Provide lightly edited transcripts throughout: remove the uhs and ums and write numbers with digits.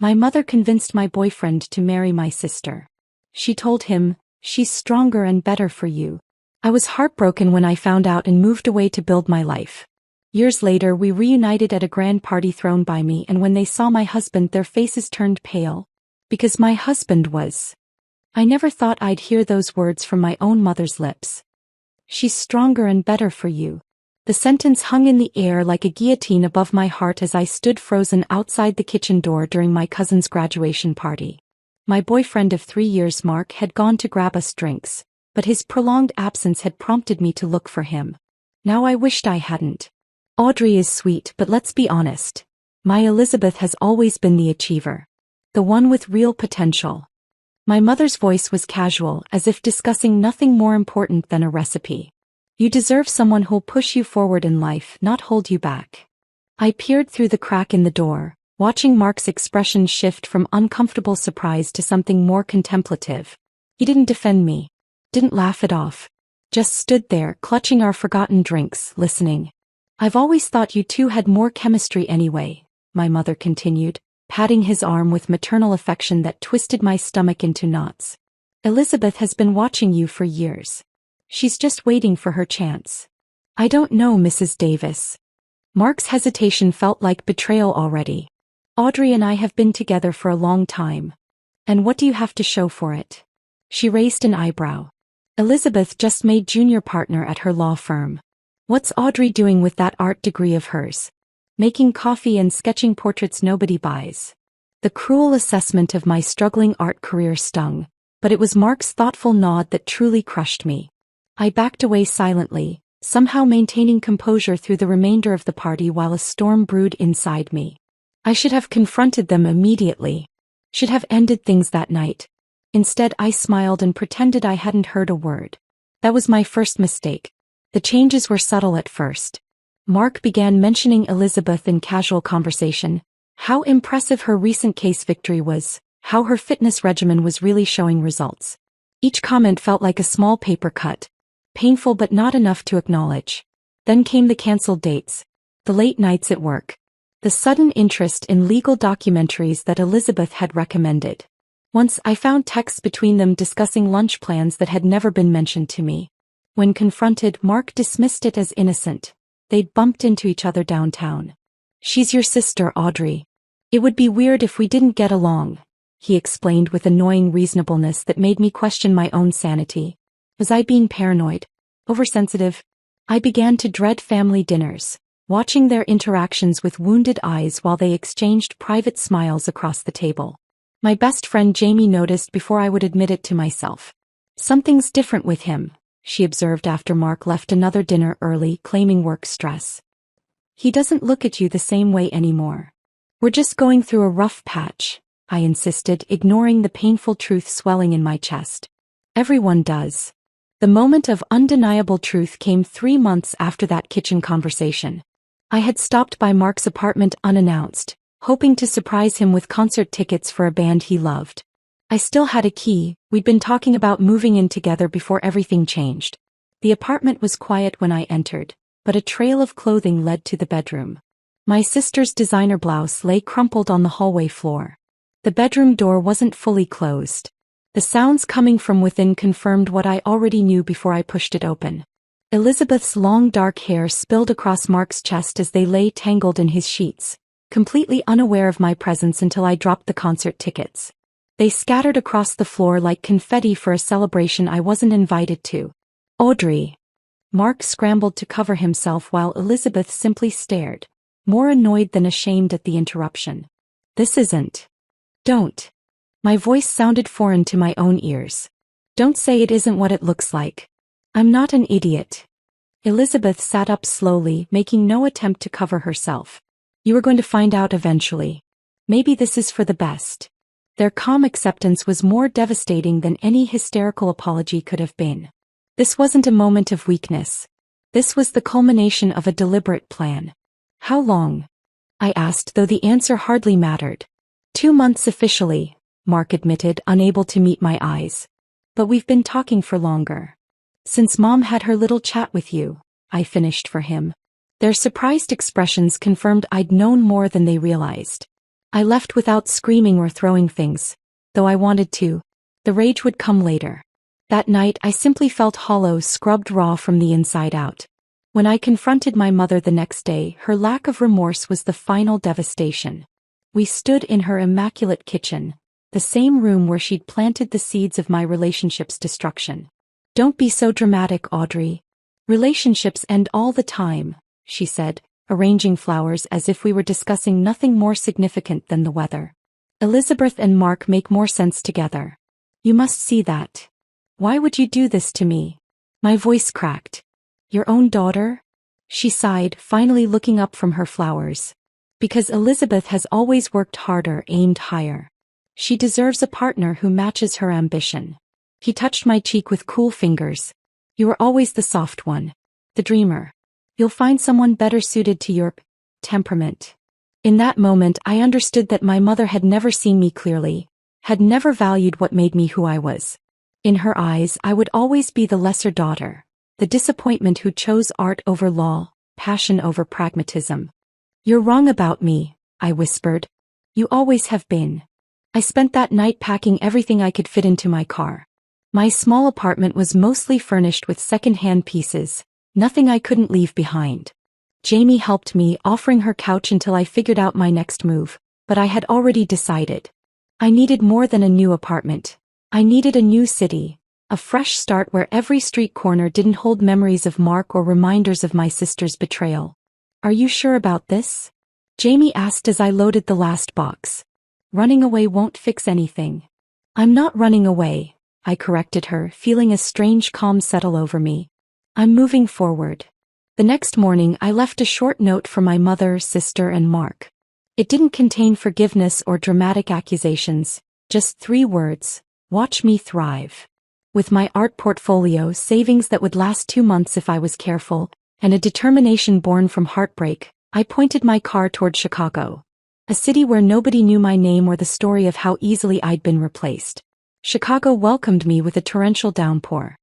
My mother convinced my boyfriend to marry my sister. She told him, "She's stronger and better for you." I was heartbroken when I found out and moved away to build my life. Years later we reunited at a grand party thrown by me, and when they saw my husband their faces turned pale. Because my husband was. I never thought I'd hear those words from my own mother's lips. "She's stronger and better for you." The sentence hung in the air like a guillotine above my heart as I stood frozen outside the kitchen door during my cousin's graduation party. My boyfriend of 3 years, Mark, had gone to grab us drinks, but his prolonged absence had prompted me to look for him. Now I wished I hadn't. Audrey is sweet, but let's be honest. My Elizabeth has always been the achiever. The one with real potential. My mother's voice was casual, as if discussing nothing more important than a recipe. You deserve someone who'll push you forward in life, not hold you back. I peered through the crack in the door, watching Mark's expression shift from uncomfortable surprise to something more contemplative. He didn't defend me. Didn't laugh it off. Just stood there, clutching our forgotten drinks, listening. "I've always thought you two had more chemistry anyway," my mother continued, patting his arm with maternal affection that twisted my stomach into knots. "Elizabeth has been watching you for years. She's just waiting for her chance." "I don't know, Mrs. Davis." Mark's hesitation felt like betrayal already. "Audrey and I have been together for a long time. And what do you have to show for it?" She raised an eyebrow. "Elizabeth just made junior partner at her law firm. What's Audrey doing with that art degree of hers? Making coffee and sketching portraits nobody buys." The cruel assessment of my struggling art career stung, but it was Mark's thoughtful nod that truly crushed me. I backed away silently, somehow maintaining composure through the remainder of the party while a storm brewed inside me. I should have confronted them immediately. Should have ended things that night. Instead, I smiled and pretended I hadn't heard a word. That was my first mistake. The changes were subtle at first. Mark began mentioning Elizabeth in casual conversation, how impressive her recent case victory was, how her fitness regimen was really showing results. Each comment felt like a small paper cut. Painful but not enough to acknowledge. Then came the cancelled dates. The late nights at work. The sudden interest in legal documentaries that Elizabeth had recommended. Once I found texts between them discussing lunch plans that had never been mentioned to me. When confronted, Mark dismissed it as innocent. They'd bumped into each other downtown. "She's your sister, Audrey. It would be weird if we didn't get along," he explained with annoying reasonableness that made me question my own sanity. Was I being paranoid? Oversensitive? I began to dread family dinners, watching their interactions with wounded eyes while they exchanged private smiles across the table. My best friend Jamie noticed before I would admit it to myself. "Something's different with him," she observed after Mark left another dinner early, claiming work stress. "He doesn't look at you the same way anymore." "We're just going through a rough patch," I insisted, ignoring the painful truth swelling in my chest. "Everyone does." The moment of undeniable truth came 3 months after that kitchen conversation. I had stopped by Mark's apartment unannounced, hoping to surprise him with concert tickets for a band he loved. I still had a key. We'd been talking about moving in together before everything changed. The apartment was quiet when I entered, but a trail of clothing led to the bedroom. My sister's designer blouse lay crumpled on the hallway floor. The bedroom door wasn't fully closed. The sounds coming from within confirmed what I already knew before I pushed it open. Elizabeth's long dark hair spilled across Mark's chest as they lay tangled in his sheets, completely unaware of my presence until I dropped the concert tickets. They scattered across the floor like confetti for a celebration I wasn't invited to. "Audrey." Mark scrambled to cover himself while Elizabeth simply stared, more annoyed than ashamed at the interruption. "This isn't." "Don't." My voice sounded foreign to my own ears. "Don't say it isn't what it looks like. I'm not an idiot." Elizabeth sat up slowly, making no attempt to cover herself. "You are going to find out eventually. Maybe this is for the best." Their calm acceptance was more devastating than any hysterical apology could have been. This wasn't a moment of weakness. This was the culmination of a deliberate plan. "How long?" I asked, though the answer hardly mattered. 2 months officially, Mark admitted, unable to meet my eyes. "But we've been talking for longer. Since Mom had her little chat with you," I finished for him. Their surprised expressions confirmed I'd known more than they realized. I left without screaming or throwing things, though I wanted to. The rage would come later. That night I simply felt hollow, scrubbed raw from the inside out. When I confronted my mother the next day, her lack of remorse was the final devastation. We stood in her immaculate kitchen, the same room where she'd planted the seeds of my relationship's destruction. "Don't be so dramatic, Audrey. Relationships end all the time," she said, arranging flowers as if we were discussing nothing more significant than the weather. "Elizabeth and Mark make more sense together. You must see that. Why would you do this to me?" My voice cracked. "Your own daughter?" She sighed, finally looking up from her flowers. "Because Elizabeth has always worked harder, aimed higher. She deserves a partner who matches her ambition." He touched my cheek with cool fingers. "You were always the soft one. The dreamer. You'll find someone better suited to your temperament." In that moment I understood that my mother had never seen me clearly, had never valued what made me who I was. In her eyes I would always be the lesser daughter, the disappointment who chose art over law, passion over pragmatism. "You're wrong about me," I whispered. "You always have been." I spent that night packing everything I could fit into my car. My small apartment was mostly furnished with second-hand pieces, nothing I couldn't leave behind. Jamie helped me, offering her couch until I figured out my next move, but I had already decided. I needed more than a new apartment. I needed a new city, a fresh start where every street corner didn't hold memories of Mark or reminders of my sister's betrayal. "Are you sure about this?" Jamie asked as I loaded the last box. "Running away won't fix anything." "I'm not running away," I corrected her, feeling a strange calm settle over me. "I'm moving forward." The next morning I left a short note for my mother, sister, and Mark. It didn't contain forgiveness or dramatic accusations, just 3 words: "Watch me thrive." With my art portfolio, savings that would last 2 months if I was careful, and a determination born from heartbreak, I pointed my car toward Chicago. A city where nobody knew my name or the story of how easily I'd been replaced. Chicago welcomed me with a torrential downpour.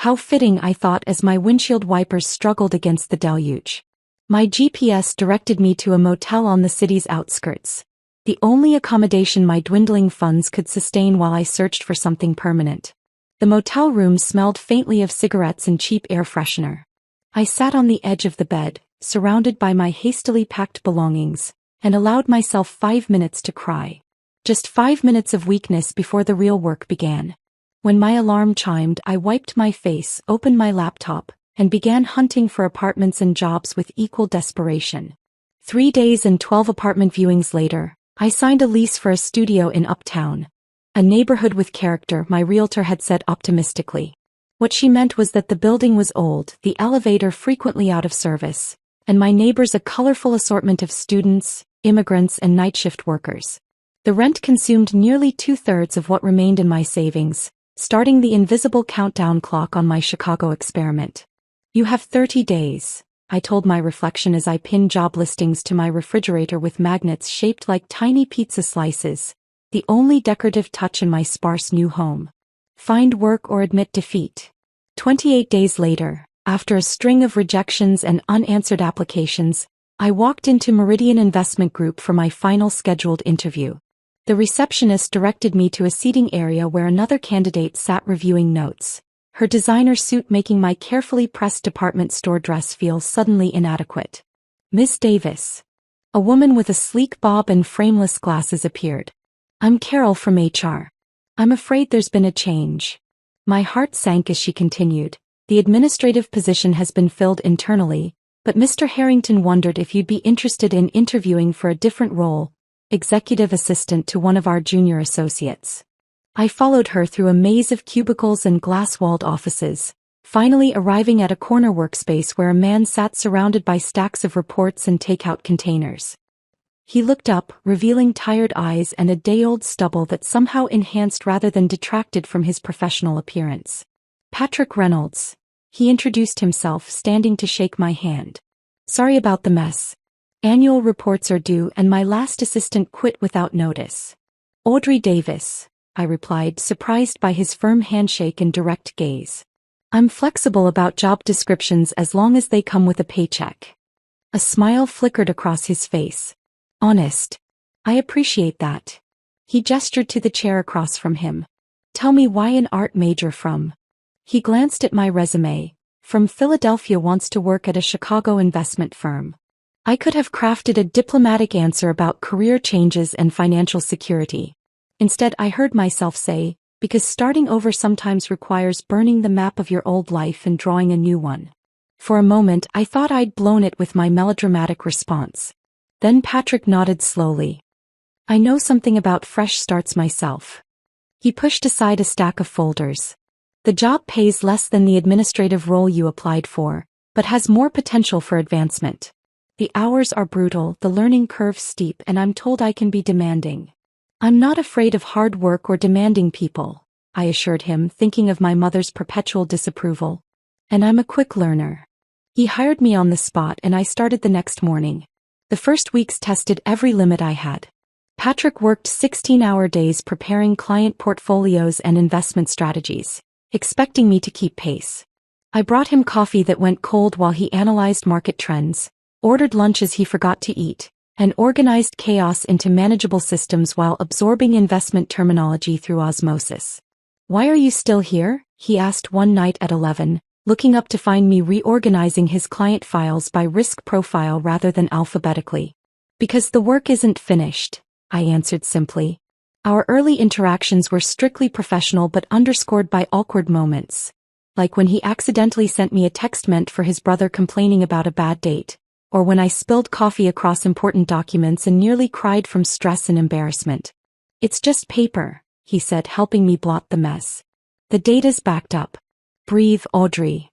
How fitting, I thought, as my windshield wipers struggled against the deluge. My GPS directed me to a motel on the city's outskirts, the only accommodation my dwindling funds could sustain while I searched for something permanent. The motel room smelled faintly of cigarettes and cheap air freshener. I sat on the edge of the bed, surrounded by my hastily packed belongings, and allowed myself 5 minutes to cry. Just 5 minutes of weakness before the real work began. When my alarm chimed, I wiped my face, opened my laptop, and began hunting for apartments and jobs with equal desperation. 3 days and 12 apartment viewings later, I signed a lease for a studio in Uptown. "A neighborhood with character," my realtor had said optimistically. What she meant was that the building was old, the elevator frequently out of service, and my neighbors a colorful assortment of students, immigrants, and night shift workers. The rent consumed nearly 2/3 of what remained in my savings, starting the invisible countdown clock on my Chicago experiment. "You have 30 days, I told my reflection as I pinned job listings to my refrigerator with magnets shaped like tiny pizza slices, the only decorative touch in my sparse new home. "Find work or admit defeat." 28 days later, after a string of rejections and unanswered applications, I walked into Meridian Investment Group for my final scheduled interview. The receptionist directed me to a seating area where another candidate sat reviewing notes, her designer suit making my carefully pressed department store dress feel suddenly inadequate. "Miss Davis." A woman with a sleek bob and frameless glasses appeared. "I'm Carol from HR. I'm afraid there's been a change." My heart sank as she continued. "The administrative position has been filled internally, but Mr. Harrington wondered if you'd be interested in interviewing for a different role, executive assistant to one of our junior associates." I followed her through a maze of cubicles and glass-walled offices, finally arriving at a corner workspace where a man sat surrounded by stacks of reports and takeout containers. He looked up, revealing tired eyes and a day-old stubble that somehow enhanced rather than detracted from his professional appearance. "Patrick Reynolds," he introduced himself, standing to shake my hand. "Sorry about the mess. Annual reports are due and my last assistant quit without notice." "Audrey Davis," I replied, surprised by his firm handshake and direct gaze. "I'm flexible about job descriptions as long as they come with a paycheck." A smile flickered across his face. "Honest." I appreciate that. He gestured to the chair across from him. Tell me why an art major from. He glanced at my resume. From Philadelphia, wants to work at a Chicago investment firm. I could have crafted a diplomatic answer about career changes and financial security. Instead, I heard myself say, because starting over sometimes requires burning the map of your old life and drawing a new one. For a moment, I thought I'd blown it with my melodramatic response. Then Patrick nodded slowly. I know something about fresh starts myself. He pushed aside a stack of folders. The job pays less than the administrative role you applied for, but has more potential for advancement. The hours are brutal, the learning curve steep, and I'm told I can be demanding. I'm not afraid of hard work or demanding people, I assured him, thinking of my mother's perpetual disapproval. And I'm a quick learner. He hired me on the spot and I started the next morning. The first weeks tested every limit I had. Patrick worked 16-hour days preparing client portfolios and investment strategies, expecting me to keep pace. I brought him coffee that went cold while he analyzed market trends, ordered lunches he forgot to eat, and organized chaos into manageable systems while absorbing investment terminology through osmosis. Why are you still here? He asked one night at 11, looking up to find me reorganizing his client files by risk profile rather than alphabetically. Because the work isn't finished, I answered simply. Our early interactions were strictly professional but underscored by awkward moments. Like when he accidentally sent me a text meant for his brother complaining about a bad date, or when I spilled coffee across important documents and nearly cried from stress and embarrassment. It's just paper, he said, helping me blot the mess. The data's backed up. Breathe, Audrey.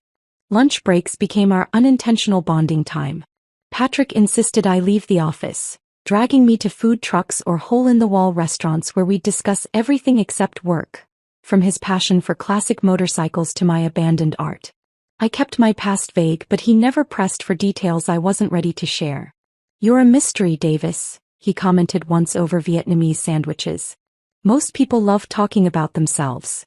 Lunch breaks became our unintentional bonding time. Patrick insisted I leave the office, dragging me to food trucks or hole-in-the-wall restaurants where we'd discuss everything except work, from his passion for classic motorcycles to my abandoned art. I kept my past vague, but he never pressed for details I wasn't ready to share. You're a mystery, Davis, he commented once over Vietnamese sandwiches. Most people love talking about themselves.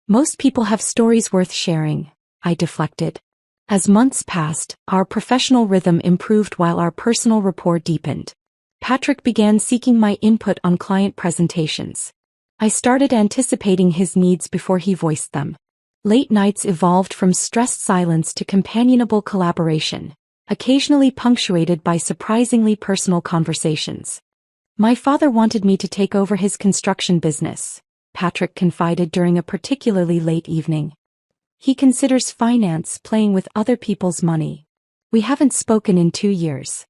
Most people have stories worth sharing, I deflected. As months passed, our professional rhythm improved while our personal rapport deepened. Patrick began seeking my input on client presentations. I started anticipating his needs before he voiced them. Late nights evolved from stressed silence to companionable collaboration, occasionally punctuated by surprisingly personal conversations. My father wanted me to take over his construction business, Patrick confided during a particularly late evening. He considers finance playing with other people's money. We haven't spoken in 2 years.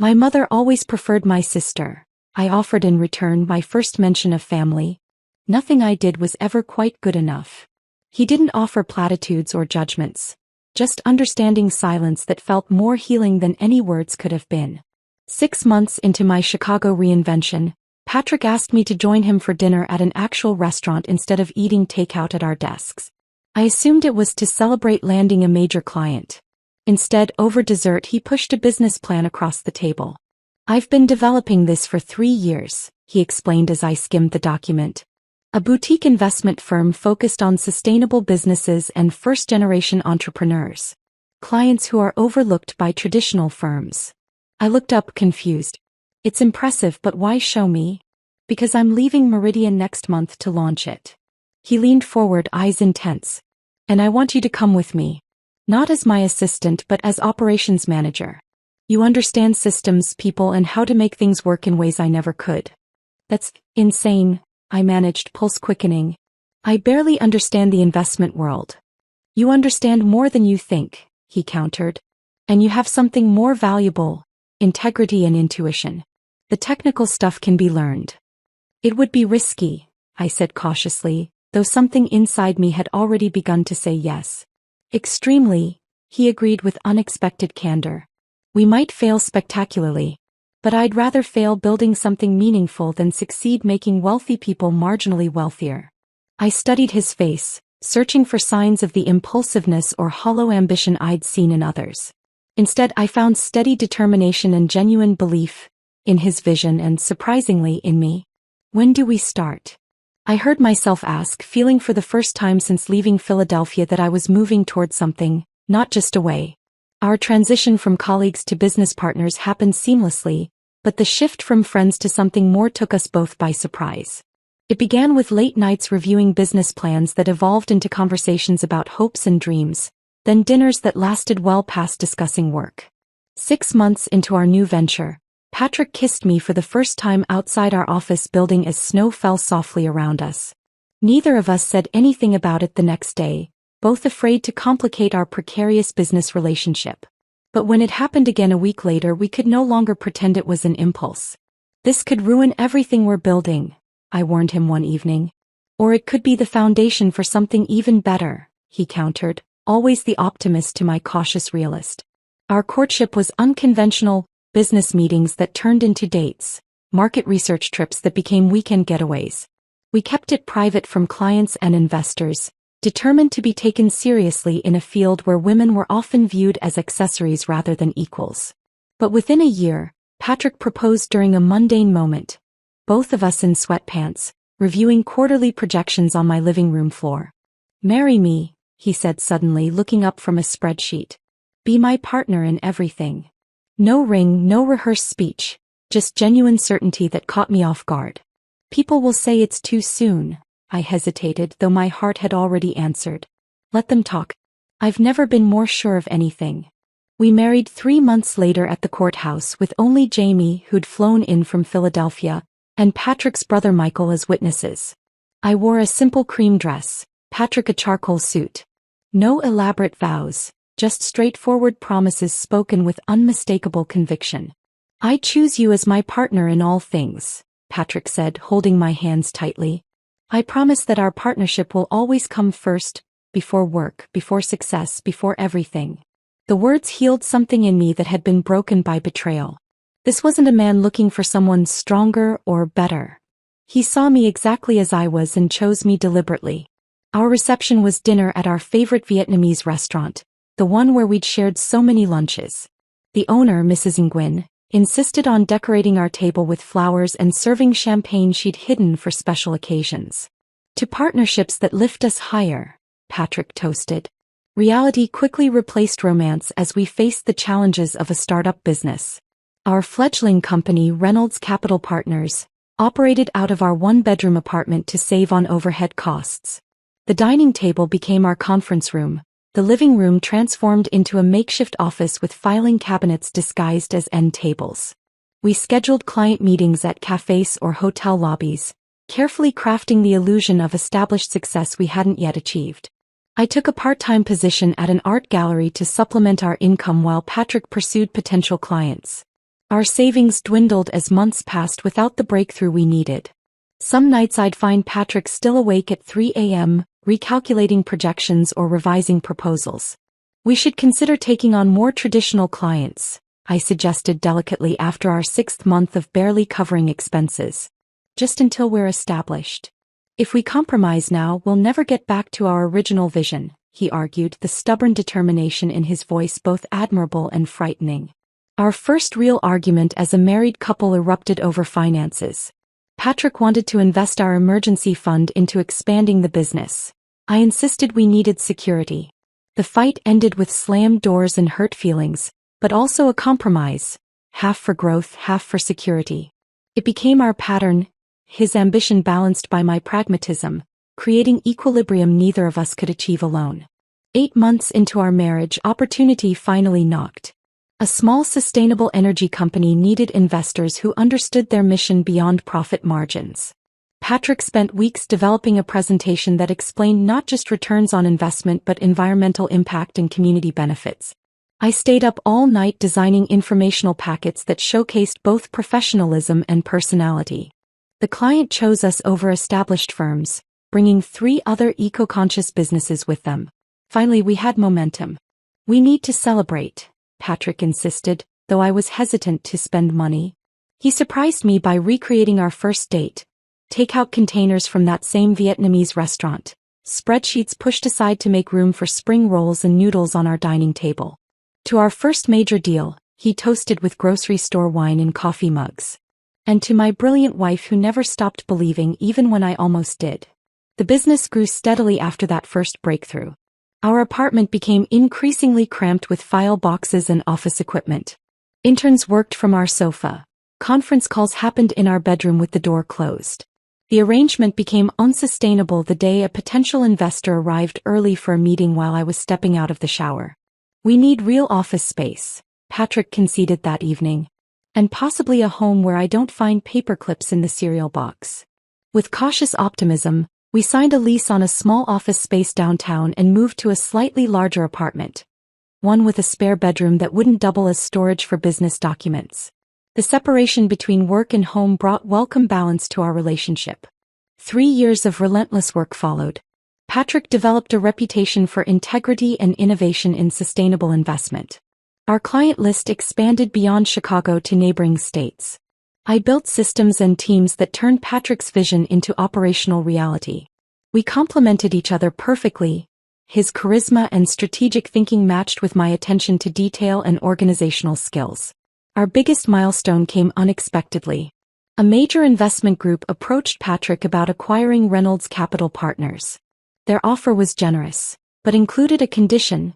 My mother always preferred my sister. I offered in return my first mention of family. Nothing I did was ever quite good enough. He didn't offer platitudes or judgments, just understanding silence that felt more healing than any words could have been. 6 months into my Chicago reinvention, Patrick asked me to join him for dinner at an actual restaurant instead of eating takeout at our desks. I assumed it was to celebrate landing a major client. Instead, over dessert, he pushed a business plan across the table. I've been developing this for 3 years, he explained as I skimmed the document. A boutique investment firm focused on sustainable businesses and first-generation entrepreneurs. Clients who are overlooked by traditional firms. I looked up confused. It's impressive, but why show me? Because I'm leaving Meridian next month to launch it. He leaned forward, eyes intense. And I want you to come with me. Not as my assistant but as operations manager. You understand systems, people, and how to make things work in ways I never could. That's insane, I managed, pulse quickening. I barely understand the investment world. You understand more than you think, he countered. And you have something more valuable, integrity and intuition. The technical stuff can be learned. It would be risky, I said cautiously, though something inside me had already begun to say yes. Extremely, he agreed with unexpected candor. We might fail spectacularly, but I'd rather fail building something meaningful than succeed making wealthy people marginally wealthier. I studied his face, searching for signs of the impulsiveness or hollow ambition I'd seen in others. Instead, I found steady determination and genuine belief in his vision and, surprisingly, in me. When do we start? I heard myself ask, feeling for the first time since leaving Philadelphia that I was moving toward something, not just away. Our transition from colleagues to business partners happened seamlessly, but but the shift from friends to something more took us both by surprise. It began with late nights reviewing business plans that evolved into conversations about hopes and dreams, then dinners that lasted well past discussing work. 6 months into our new venture, Patrick kissed me for the first time outside our office building as snow fell softly around us. Neither of us said anything about it the next day, both afraid to complicate our precarious business relationship. But when it happened again a week later, we could no longer pretend it was an impulse. "This could ruin everything we're building," I warned him one evening. "Or it could be the foundation for something even better," he countered, always the optimist to my cautious realist. Our courtship was unconventional, business meetings that turned into dates, market research trips that became weekend getaways. We kept it private from clients and investors, determined to be taken seriously in a field where women were often viewed as accessories rather than equals. But within a year, Patrick proposed during a mundane moment, both of us in sweatpants, reviewing quarterly projections on my living room floor. "Marry me," he said suddenly, looking up from a spreadsheet. "Be my partner in everything." No ring, no rehearsed speech, just genuine certainty that caught me off guard. "People will say it's too soon," I hesitated, though my heart had already answered. "Let them talk. I've never been more sure of anything." We married 3 months later at the courthouse with only Jamie, who'd flown in from Philadelphia, and Patrick's brother Michael as witnesses. I wore a simple cream dress, Patrick a charcoal suit. No elaborate vows, just straightforward promises spoken with unmistakable conviction. "I choose you as my partner in all things," Patrick said, holding my hands tightly. "I promise that our partnership will always come first, before work, before success, before everything." The words healed something in me that had been broken by betrayal. This wasn't a man looking for someone stronger or better. He saw me exactly as I was and chose me deliberately. Our reception was dinner at our favorite Vietnamese restaurant, the one where we'd shared so many lunches. The owner, Mrs. Nguyen, insisted on decorating our table with flowers and serving champagne she'd hidden for special occasions. "To partnerships that lift us higher," Patrick toasted. Reality quickly replaced romance as we faced the challenges of a startup business. Our fledgling company, Reynolds Capital Partners, operated out of our one-bedroom apartment to save on overhead costs. The dining table became our conference room, the living room transformed into a makeshift office with filing cabinets disguised as end tables. We scheduled client meetings at cafes or hotel lobbies, carefully crafting the illusion of established success we hadn't yet achieved. I took a part-time position at an art gallery to supplement our income while Patrick pursued potential clients. Our savings dwindled as months passed without the breakthrough we needed. Some nights I'd find Patrick still awake at 3 a.m., recalculating projections or revising proposals. "We should consider taking on more traditional clients," I suggested delicately after our 6th month of barely covering expenses. "Just until we're established. If we compromise now, we'll never get back to our original vision," he argued, the stubborn determination in his voice both admirable and frightening. Our first real argument as a married couple erupted over finances. Patrick wanted to invest our emergency fund into expanding the business. I insisted we needed security. The fight ended with slammed doors and hurt feelings, but also a compromise, half for growth, half for security. It became our pattern, his ambition balanced by my pragmatism, creating equilibrium neither of us could achieve alone. 8 months into our marriage, opportunity finally knocked. A small sustainable energy company needed investors who understood their mission beyond profit margins. Patrick spent weeks developing a presentation that explained not just returns on investment but environmental impact and community benefits. I stayed up all night designing informational packets that showcased both professionalism and personality. The client chose us over established firms, bringing 3 other eco-conscious businesses with them. Finally, we had momentum. "We need to celebrate," Patrick insisted, though I was hesitant to spend money. He surprised me by recreating our first date. Takeout containers from that same Vietnamese restaurant, spreadsheets pushed aside to make room for spring rolls and noodles on our dining table. To our first major deal, he toasted with grocery store wine in coffee mugs. And to my brilliant wife who never stopped believing even when I almost did. The business grew steadily after that first breakthrough. Our apartment became increasingly cramped with file boxes and office equipment. Interns worked from our sofa. Conference calls happened in our bedroom with the door closed. The arrangement became unsustainable the day a potential investor arrived early for a meeting while I was stepping out of the shower. We need real office space, Patrick conceded that evening. And possibly a home where I don't find paper clips in the cereal box. With cautious optimism, we signed a lease on a small office space downtown and moved to a slightly larger apartment. One with a spare bedroom that wouldn't double as storage for business documents. The separation between work and home brought welcome balance to our relationship. 3 years of relentless work followed. Patrick developed a reputation for integrity and innovation in sustainable investment. Our client list expanded beyond Chicago to neighboring states. I built systems and teams that turned Patrick's vision into operational reality. We complemented each other perfectly. His charisma and strategic thinking matched with my attention to detail and organizational skills. Our biggest milestone came unexpectedly. A major investment group approached Patrick about acquiring Reynolds Capital Partners. Their offer was generous, but included a condition.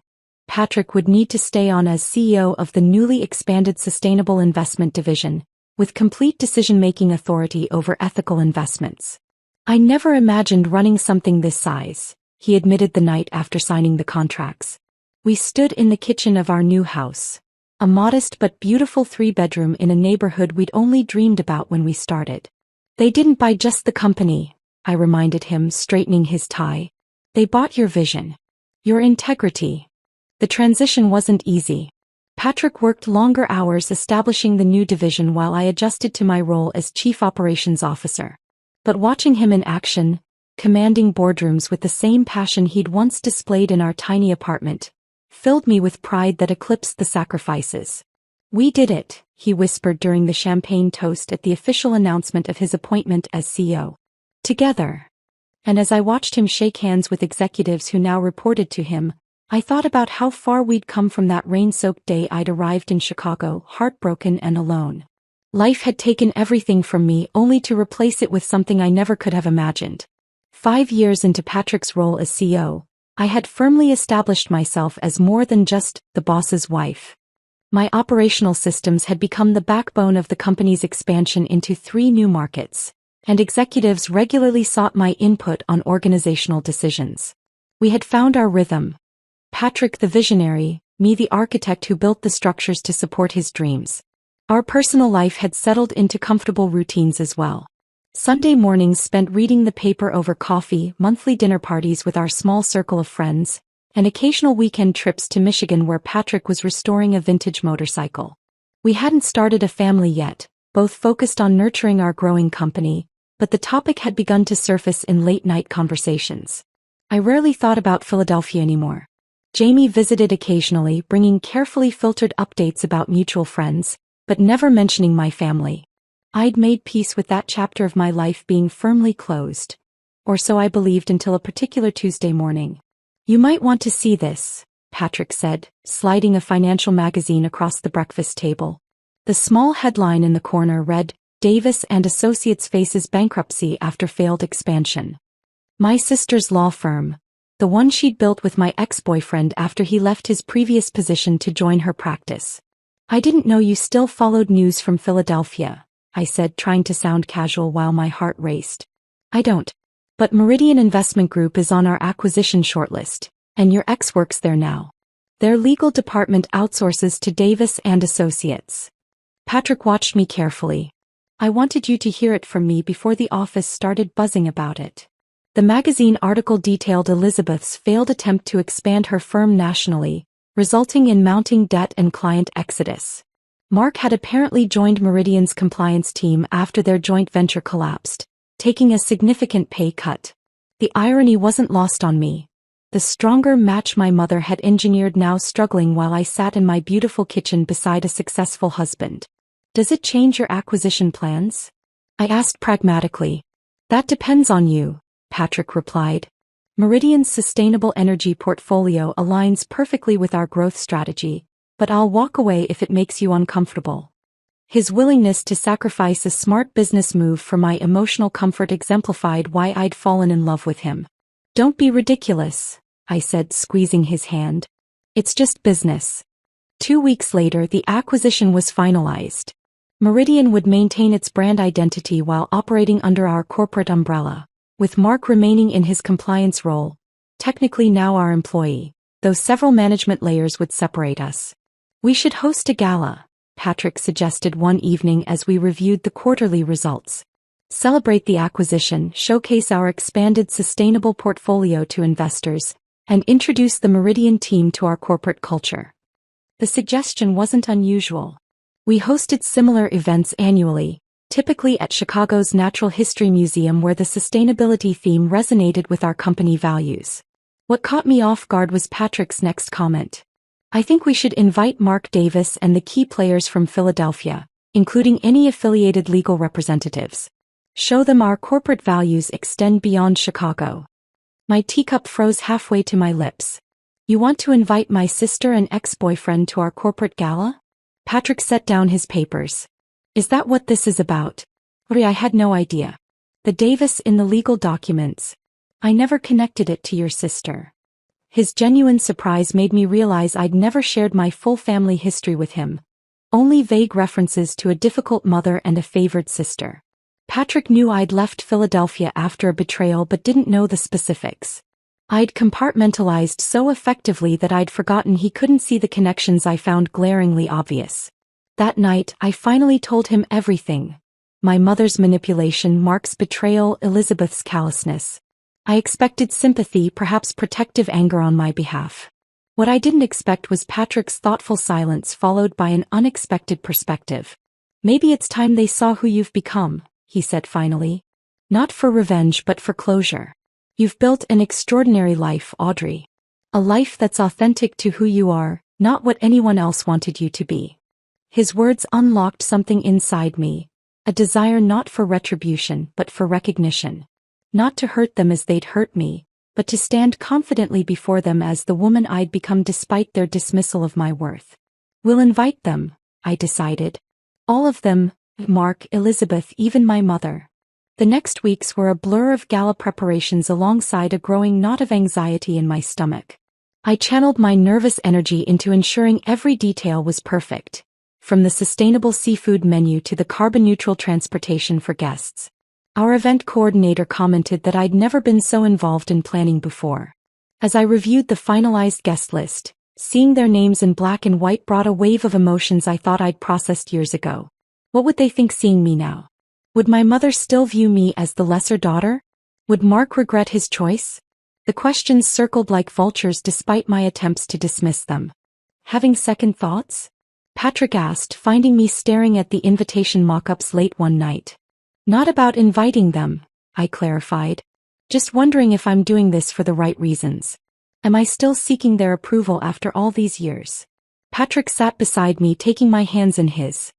Patrick would need to stay on as CEO of the newly expanded Sustainable Investment Division, with complete decision-making authority over ethical investments. I never imagined running something this size, he admitted the night after signing the contracts. We stood in the kitchen of our new house. A modest but beautiful 3-bedroom in a neighborhood we'd only dreamed about when we started. They didn't buy just the company, I reminded him, straightening his tie. They bought your vision. Your integrity. The transition wasn't easy. Patrick worked longer hours establishing the new division while I adjusted to my role as Chief Operations Officer. But watching him in action, commanding boardrooms with the same passion he'd once displayed in our tiny apartment, filled me with pride that eclipsed the sacrifices. We did it, he whispered during the champagne toast at the official announcement of his appointment as CEO. Together. And as I watched him shake hands with executives who now reported to him, I thought about how far we'd come from that rain-soaked day I'd arrived in Chicago, heartbroken and alone. Life had taken everything from me only to replace it with something I never could have imagined. 5 years into Patrick's role as CEO, I had firmly established myself as more than just the boss's wife. My operational systems had become the backbone of the company's expansion into 3 new markets, and executives regularly sought my input on organizational decisions. We had found our rhythm. Patrick the visionary, me the architect who built the structures to support his dreams. Our personal life had settled into comfortable routines as well. Sunday mornings spent reading the paper over coffee, monthly dinner parties with our small circle of friends, and occasional weekend trips to Michigan where Patrick was restoring a vintage motorcycle. We hadn't started a family yet, both focused on nurturing our growing company, but the topic had begun to surface in late-night conversations. I rarely thought about Philadelphia anymore. Jamie visited occasionally, bringing carefully filtered updates about mutual friends, but never mentioning my family. I'd made peace with that chapter of my life being firmly closed. Or so I believed until a particular Tuesday morning. You might want to see this, Patrick said, sliding a financial magazine across the breakfast table. The small headline in the corner read, Davis and Associates faces bankruptcy after failed expansion. My sister's law firm, the one she'd built with my ex-boyfriend after he left his previous position to join her practice. I didn't know you still followed news from Philadelphia, I said, trying to sound casual while my heart raced. I don't. But Meridian Investment Group is on our acquisition shortlist, and your ex works there now. Their legal department outsources to Davis and Associates. Patrick watched me carefully. I wanted you to hear it from me before the office started buzzing about it. The magazine article detailed Elizabeth's failed attempt to expand her firm nationally, resulting in mounting debt and client exodus. Mark had apparently joined Meridian's compliance team after their joint venture collapsed, taking a significant pay cut. The irony wasn't lost on me. The stronger match my mother had engineered now struggling while I sat in my beautiful kitchen beside a successful husband. Does it change your acquisition plans? I asked pragmatically. That depends on you, Patrick replied. Meridian's sustainable energy portfolio aligns perfectly with our growth strategy, but I'll walk away if it makes you uncomfortable. His willingness to sacrifice a smart business move for my emotional comfort exemplified why I'd fallen in love with him. Don't be ridiculous, I said, squeezing his hand. It's just business. 2 weeks later, the acquisition was finalized. Meridian would maintain its brand identity while operating under our corporate umbrella, with Mark remaining in his compliance role, technically now our employee, though several management layers would separate us. We should host a gala, Patrick suggested one evening as we reviewed the quarterly results. Celebrate the acquisition, showcase our expanded sustainable portfolio to investors, and introduce the Meridian team to our corporate culture. The suggestion wasn't unusual. We hosted similar events annually, typically at Chicago's Natural History Museum, where the sustainability theme resonated with our company values. What caught me off guard was Patrick's next comment. I think we should invite Mark Davis and the key players from Philadelphia, including any affiliated legal representatives. Show them our corporate values extend beyond Chicago. My teacup froze halfway to my lips. You want to invite my sister and ex-boyfriend to our corporate gala? Patrick set down his papers. Is that what this is about? I had no idea. The Davis in the legal documents. I never connected it to your sister. His genuine surprise made me realize I'd never shared my full family history with him. Only vague references to a difficult mother and a favored sister. Patrick knew I'd left Philadelphia after a betrayal but didn't know the specifics. I'd compartmentalized so effectively that I'd forgotten he couldn't see the connections I found glaringly obvious. That night, I finally told him everything. My mother's manipulation, Mark's betrayal, Elizabeth's callousness. I expected sympathy, perhaps protective anger on my behalf. What I didn't expect was Patrick's thoughtful silence followed by an unexpected perspective. Maybe it's time they saw who you've become, he said finally. Not for revenge but for closure. You've built an extraordinary life, Audrey. A life that's authentic to who you are, not what anyone else wanted you to be. His words unlocked something inside me, a desire not for retribution but for recognition. Not to hurt them as they'd hurt me, but to stand confidently before them as the woman I'd become despite their dismissal of my worth. We'll invite them, I decided. All of them, Mark, Elizabeth, even my mother. The next weeks were a blur of gala preparations alongside a growing knot of anxiety in my stomach. I channeled my nervous energy into ensuring every detail was perfect, from the sustainable seafood menu to the carbon-neutral transportation for guests. Our event coordinator commented that I'd never been so involved in planning before. As I reviewed the finalized guest list, seeing their names in black and white brought a wave of emotions I thought I'd processed years ago. What would they think seeing me now? Would my mother still view me as the lesser daughter? Would Mark regret his choice? The questions circled like vultures despite my attempts to dismiss them. Having second thoughts? Patrick asked, finding me staring at the invitation mock-ups late one night. Not about inviting them, I clarified. Just wondering if I'm doing this for the right reasons. Am I still seeking their approval after all these years? Patrick sat beside me, taking my hands in his.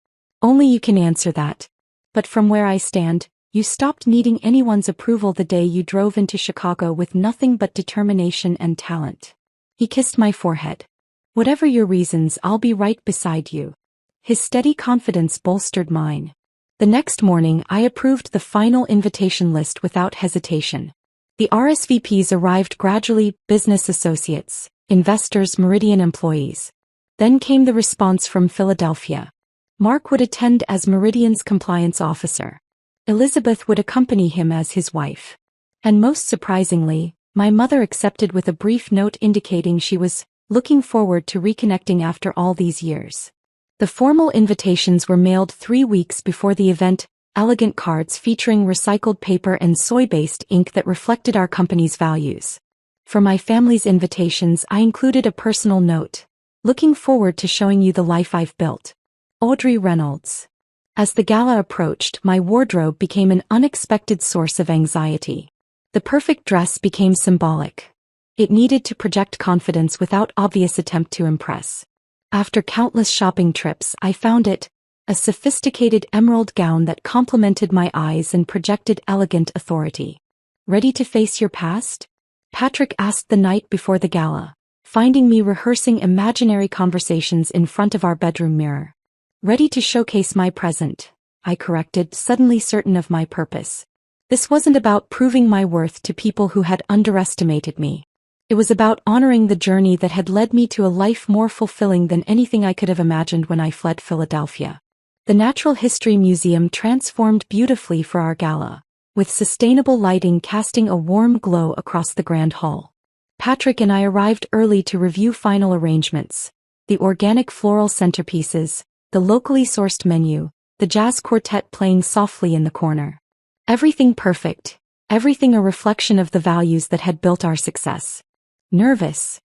Only you can answer that. But from where I stand, you stopped needing anyone's approval the day you drove into Chicago with nothing but determination and talent. He kissed my forehead. Whatever your reasons, I'll be right beside you. His steady confidence bolstered mine. The next morning, I approved the final invitation list without hesitation. The RSVPs arrived gradually: business associates, investors, Meridian employees. Then came the response from Philadelphia. Mark would attend as Meridian's compliance officer. Elizabeth would accompany him as his wife. And most surprisingly, my mother accepted with a brief note indicating she was looking forward to reconnecting after all these years. The formal invitations were mailed 3 weeks before the event, elegant cards featuring recycled paper and soy-based ink that reflected our company's values. For my family's invitations, I included a personal note. Looking forward to showing you the life I've built. Audrey Reynolds. As the gala approached, my wardrobe became an unexpected source of anxiety. The perfect dress became symbolic. It needed to project confidence without obvious attempt to impress. After countless shopping trips, I found it, a sophisticated emerald gown that complemented my eyes and projected elegant authority. Ready to face your past? Patrick asked the night before the gala, finding me rehearsing imaginary conversations in front of our bedroom mirror. Ready to showcase my present, I corrected, suddenly certain of my purpose. This wasn't about proving my worth to people who had underestimated me. It was about honoring the journey that had led me to a life more fulfilling than anything I could have imagined when I fled Philadelphia. The Natural History Museum transformed beautifully for our gala, with sustainable lighting casting a warm glow across the grand hall. Patrick and I arrived early to review final arrangements, the organic floral centerpieces, the locally sourced menu, the jazz quartet playing softly in the corner. Everything perfect, everything a reflection of the values that had built our success. Nervous?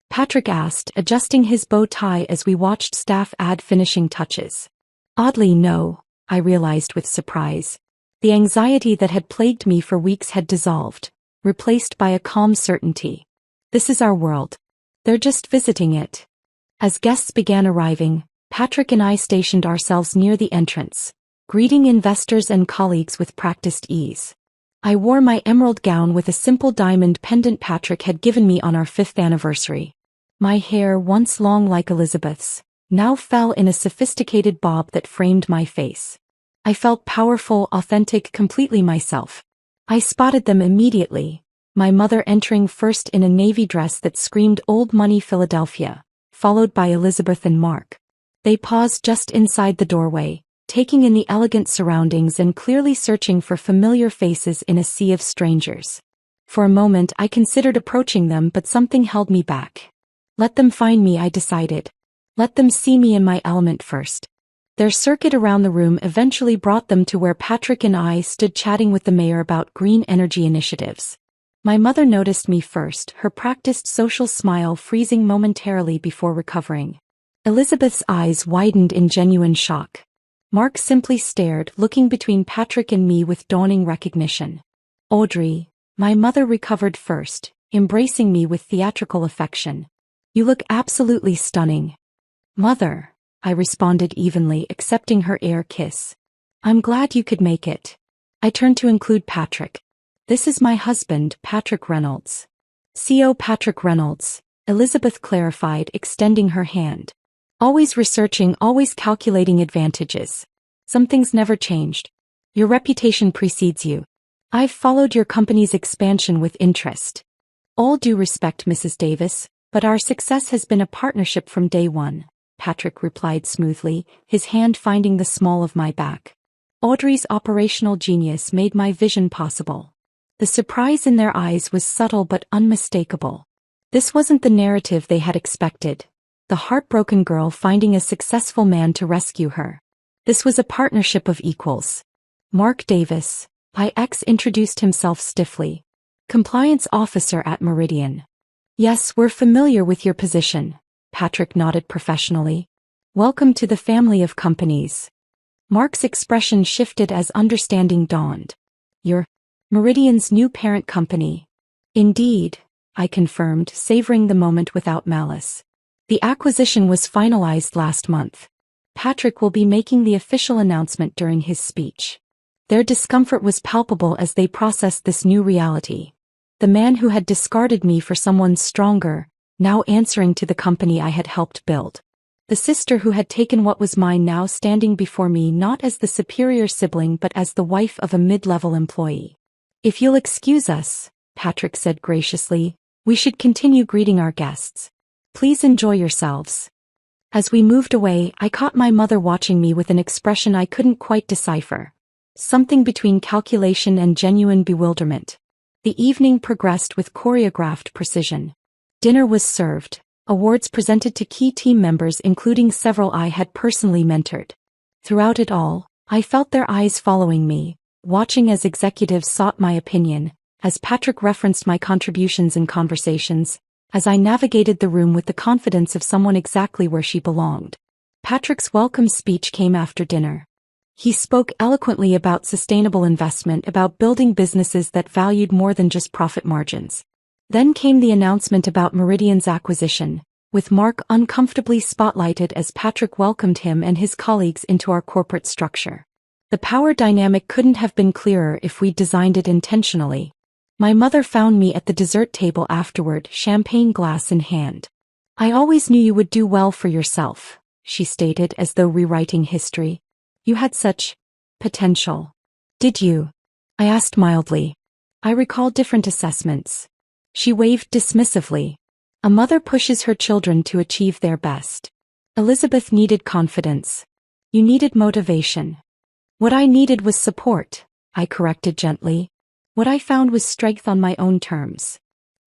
Patrick asked, adjusting his bow tie as we watched staff add finishing touches. Oddly, no, I realized with surprise. The anxiety that had plagued me for weeks had dissolved, replaced by a calm certainty. This is our world. They're just visiting it. As guests began arriving, Patrick and I stationed ourselves near the entrance, greeting investors and colleagues with practiced ease. I wore my emerald gown with a simple diamond pendant Patrick had given me on our 5th anniversary. My hair, once long like Elizabeth's, now fell in a sophisticated bob that framed my face. I felt powerful, authentic, completely myself. I spotted them immediately, my mother entering first in a navy dress that screamed Old Money Philadelphia, followed by Elizabeth and Mark. They paused just inside the doorway, taking in the elegant surroundings and clearly searching for familiar faces in a sea of strangers. For a moment I considered approaching them, but something held me back. Let them find me, I decided. Let them see me in my element first. Their circuit around the room eventually brought them to where Patrick and I stood chatting with the mayor about green energy initiatives. My mother noticed me first, her practiced social smile freezing momentarily before recovering. Elizabeth's eyes widened in genuine shock. Mark simply stared, looking between Patrick and me with dawning recognition. Audrey, my mother recovered first, embracing me with theatrical affection. You look absolutely stunning. Mother, I responded evenly, accepting her air kiss. I'm glad you could make it. I turned to include Patrick. This is my husband, Patrick Reynolds. CO Patrick Reynolds, Elizabeth clarified, extending her hand. Always researching, always calculating advantages. Some things never changed. Your reputation precedes you. I've followed your company's expansion with interest. All due respect, Mrs. Davis, but our success has been a partnership from day one, Patrick replied smoothly, his hand finding the small of my back. Audrey's operational genius made my vision possible. The surprise in their eyes was subtle but unmistakable. This wasn't the narrative they had expected. The heartbroken girl finding a successful man to rescue her. This was a partnership of equals. Mark Davis, IX introduced himself stiffly. Compliance officer at Meridian. Yes, we're familiar with your position, Patrick nodded professionally. Welcome to the family of companies. Mark's expression shifted as understanding dawned. You're Meridian's new parent company. Indeed, I confirmed, savoring the moment without malice. The acquisition was finalized last month. Patrick will be making the official announcement during his speech. Their discomfort was palpable as they processed this new reality. The man who had discarded me for someone stronger, now answering to the company I had helped build. The sister who had taken what was mine now standing before me not as the superior sibling but as the wife of a mid-level employee. If you'll excuse us, Patrick said graciously, we should continue greeting our guests. Please enjoy yourselves. As we moved away, I caught my mother watching me with an expression I couldn't quite decipher. Something between calculation and genuine bewilderment. The evening progressed with choreographed precision. Dinner was served, awards presented to key team members including several I had personally mentored. Throughout it all, I felt their eyes following me, watching as executives sought my opinion, as Patrick referenced my contributions in conversations, as I navigated the room with the confidence of someone exactly where she belonged. Patrick's welcome speech came after dinner. He spoke eloquently about sustainable investment, about building businesses that valued more than just profit margins. Then came the announcement about Meridian's acquisition, with Mark uncomfortably spotlighted as Patrick welcomed him and his colleagues into our corporate structure. The power dynamic couldn't have been clearer if we'd designed it intentionally. My mother found me at the dessert table afterward, champagne glass in hand. I always knew you would do well for yourself, she stated as though rewriting history. You had such potential. Did you? I asked mildly. I recall different assessments. She waved dismissively. A mother pushes her children to achieve their best. Elizabeth needed confidence. You needed motivation. What I needed was support, I corrected gently. What I found was strength on my own terms.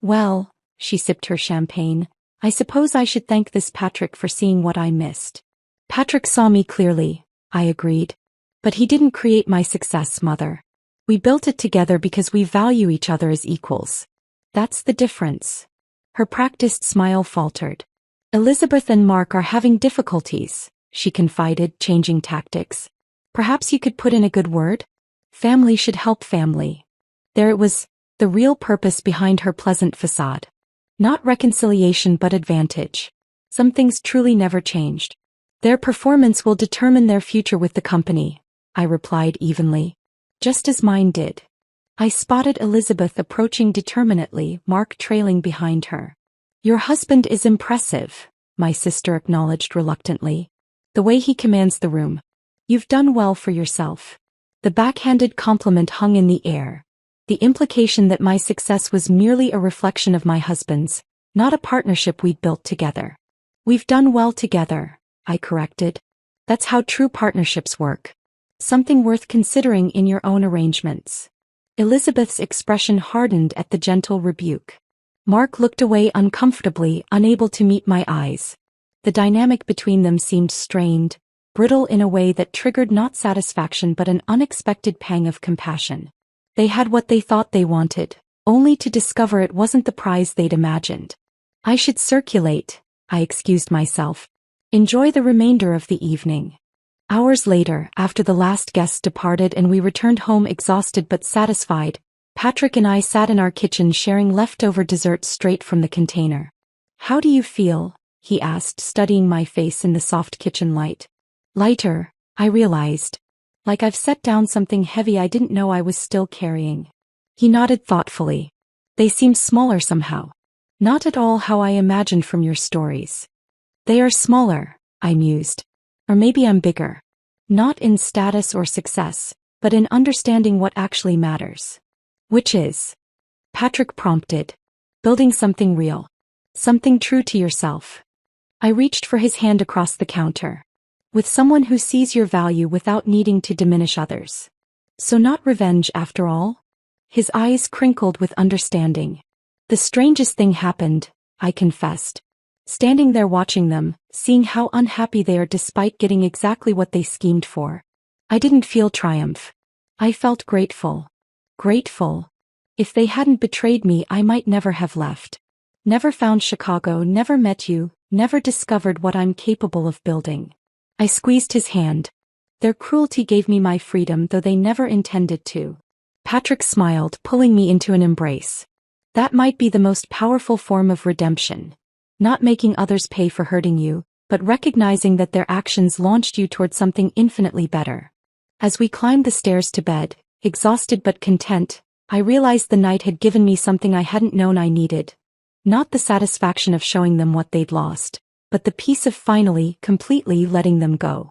Well, she sipped her champagne, I suppose I should thank this Patrick for seeing what I missed. Patrick saw me clearly, I agreed. But he didn't create my success, Mother. We built it together because we value each other as equals. That's the difference. Her practiced smile faltered. Elizabeth and Mark are having difficulties, she confided, changing tactics. Perhaps you could put in a good word? Family should help family. There it was, the real purpose behind her pleasant facade. Not reconciliation but advantage. Some things truly never changed. Their performance will determine their future with the company, I replied evenly. Just as mine did. I spotted Elizabeth approaching determinately, Mark trailing behind her. Your husband is impressive, my sister acknowledged reluctantly. The way he commands the room. You've done well for yourself. The backhanded compliment hung in the air. The implication that my success was merely a reflection of my husband's, not a partnership we'd built together. We've done well together, I corrected. That's how true partnerships work. Something worth considering in your own arrangements. Elizabeth's expression hardened at the gentle rebuke. Mark looked away uncomfortably, unable to meet my eyes. The dynamic between them seemed strained, brittle in a way that triggered not satisfaction but an unexpected pang of compassion. They had what they thought they wanted, only to discover it wasn't the prize they'd imagined. I should circulate, I excused myself. Enjoy the remainder of the evening. Hours later, after the last guests departed and we returned home exhausted but satisfied, Patrick and I sat in our kitchen sharing leftover dessert straight from the container. How do you feel? He asked, studying my face in the soft kitchen light. Lighter, I realized. Like I've set down something heavy I didn't know I was still carrying. He nodded thoughtfully. They seem smaller somehow. Not at all how I imagined from your stories. They are smaller, I mused. Or maybe I'm bigger. Not in status or success, but in understanding what actually matters. Which is? Patrick prompted. Building something real. Something true to yourself. I reached for his hand across the counter. With someone who sees your value without needing to diminish others. So not revenge after all? His eyes crinkled with understanding. The strangest thing happened, I confessed. Standing there watching them, seeing how unhappy they are despite getting exactly what they schemed for. I didn't feel triumph. I felt grateful. Grateful. If they hadn't betrayed me, I might never have left. Never found Chicago, never met you, never discovered what I'm capable of building. I squeezed his hand. Their cruelty gave me my freedom, though they never intended to. Patrick smiled, pulling me into an embrace. That might be the most powerful form of redemption. Not making others pay for hurting you, but recognizing that their actions launched you toward something infinitely better. As we climbed the stairs to bed, exhausted but content, I realized the night had given me something I hadn't known I needed. Not the satisfaction of showing them what they'd lost, but the peace of finally, completely letting them go.